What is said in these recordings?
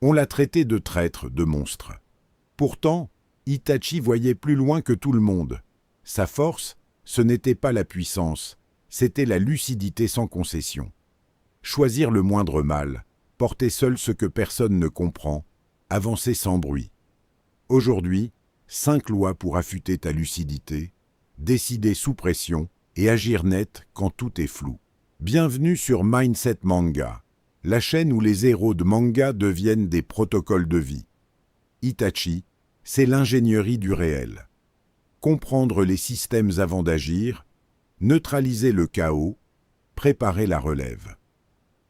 On l'a traité de traître, de monstre. Pourtant, Itachi voyait plus loin que tout le monde. Sa force, ce n'était pas la puissance, c'était la lucidité sans concession. Choisir le moindre mal, porter seul ce que personne ne comprend, avancer sans bruit. Aujourd'hui, 5 lois pour affûter ta lucidité, décider sous pression et agir net quand tout est flou. Bienvenue sur Mindset Manga, la chaîne où les héros de manga deviennent des protocoles de vie. Itachi, c'est l'ingénierie du réel. Comprendre les systèmes avant d'agir, neutraliser le chaos, préparer la relève.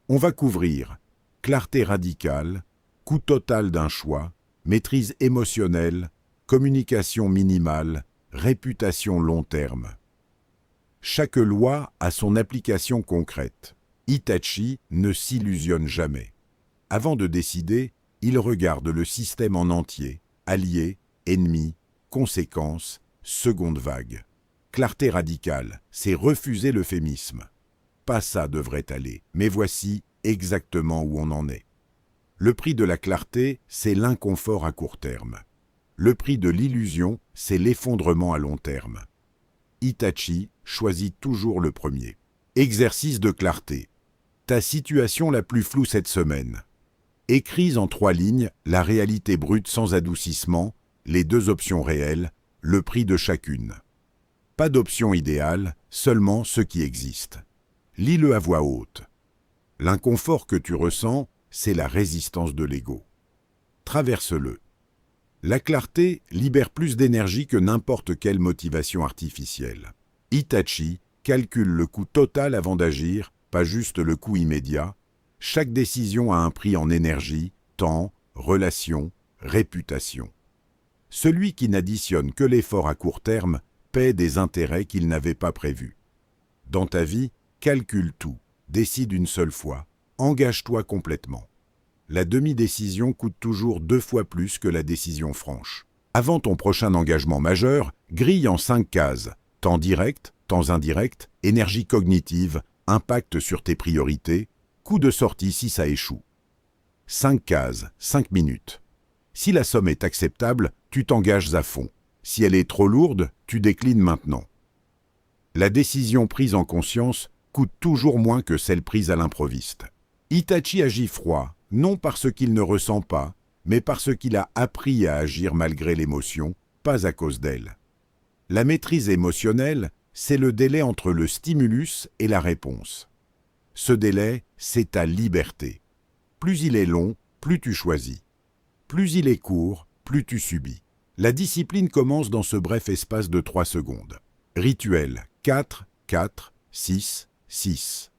On va couvrir clarté radicale, coût total d'un choix, maîtrise émotionnelle, communication minimale, réputation long terme. Chaque loi a son application concrète. Itachi ne s'illusionne jamais. Avant de décider, il regarde le système en entier, alliés, ennemis, conséquences, seconde vague. Clarté radicale, c'est refuser l'euphémisme. Pas ça devrait aller, mais voici exactement où on en est. Le prix de la clarté, c'est l'inconfort à court terme. Le prix de l'illusion, c'est l'effondrement à long terme. Itachi choisit toujours le premier. Exercice de clarté. Ta situation la plus floue cette semaine. Écris en 3 lignes la réalité brute sans adoucissement, les 2 options réelles, le prix de chacune. Pas d'option idéale, seulement ce qui existe. Lis-le à voix haute. L'inconfort que tu ressens, c'est la résistance de l'ego. Traverse-le. La clarté libère plus d'énergie que n'importe quelle motivation artificielle. Itachi calcule le coût total avant d'agir, pas juste le coût immédiat. Chaque décision a un prix en énergie, temps, relations, réputation. Celui qui n'additionne que l'effort à court terme paie des intérêts qu'il n'avait pas prévus. Dans ta vie, calcule tout, décide une seule fois, engage-toi complètement. La demi-décision coûte toujours 2 fois plus que la décision franche. Avant ton prochain engagement majeur, grille en 5 cases. Temps direct, temps indirect, énergie cognitive, impact sur tes priorités, coût de sortie si ça échoue. 5 cases, 5 minutes. Si la somme est acceptable, tu t'engages à fond. Si elle est trop lourde, tu déclines maintenant. La décision prise en conscience coûte toujours moins que celle prise à l'improviste. Itachi agit froid, non parce qu'il ne ressent pas, mais parce qu'il a appris à agir malgré l'émotion, pas à cause d'elle. La maîtrise émotionnelle, c'est le délai entre le stimulus et la réponse. Ce délai, c'est ta liberté. Plus il est long, plus tu choisis. Plus il est court, plus tu subis. La discipline commence dans ce bref espace de 3 secondes. Rituel 4, 4, 6, 6.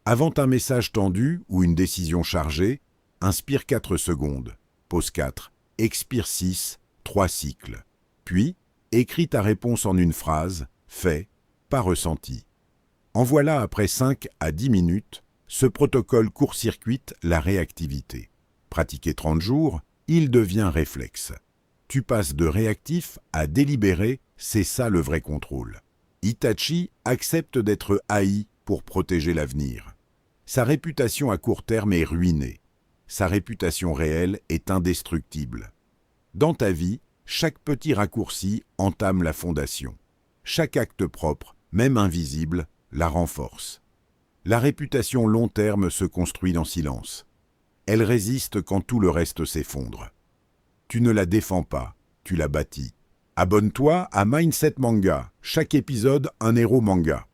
Avant un message tendu ou une décision chargée, inspire 4 secondes, pause 4, expire 6, 3 cycles. Puis, écris ta réponse en une phrase, fait, pas ressenti. Envoie-la après 5 à 10 minutes, ce protocole court-circuite la réactivité. Pratiqué 30 jours, il devient réflexe. Tu passes de réactif à délibéré, c'est ça le vrai contrôle. Itachi accepte d'être haï pour protéger l'avenir. Sa réputation à court terme est ruinée. Sa réputation réelle est indestructible. Dans ta vie, chaque petit raccourci entame la fondation. Chaque acte propre, même invisible, la renforce. La réputation long terme se construit en silence. Elle résiste quand tout le reste s'effondre. Tu ne la défends pas, tu la bâtis. Abonne-toi à Mindset Manga. Chaque épisode, un héros manga.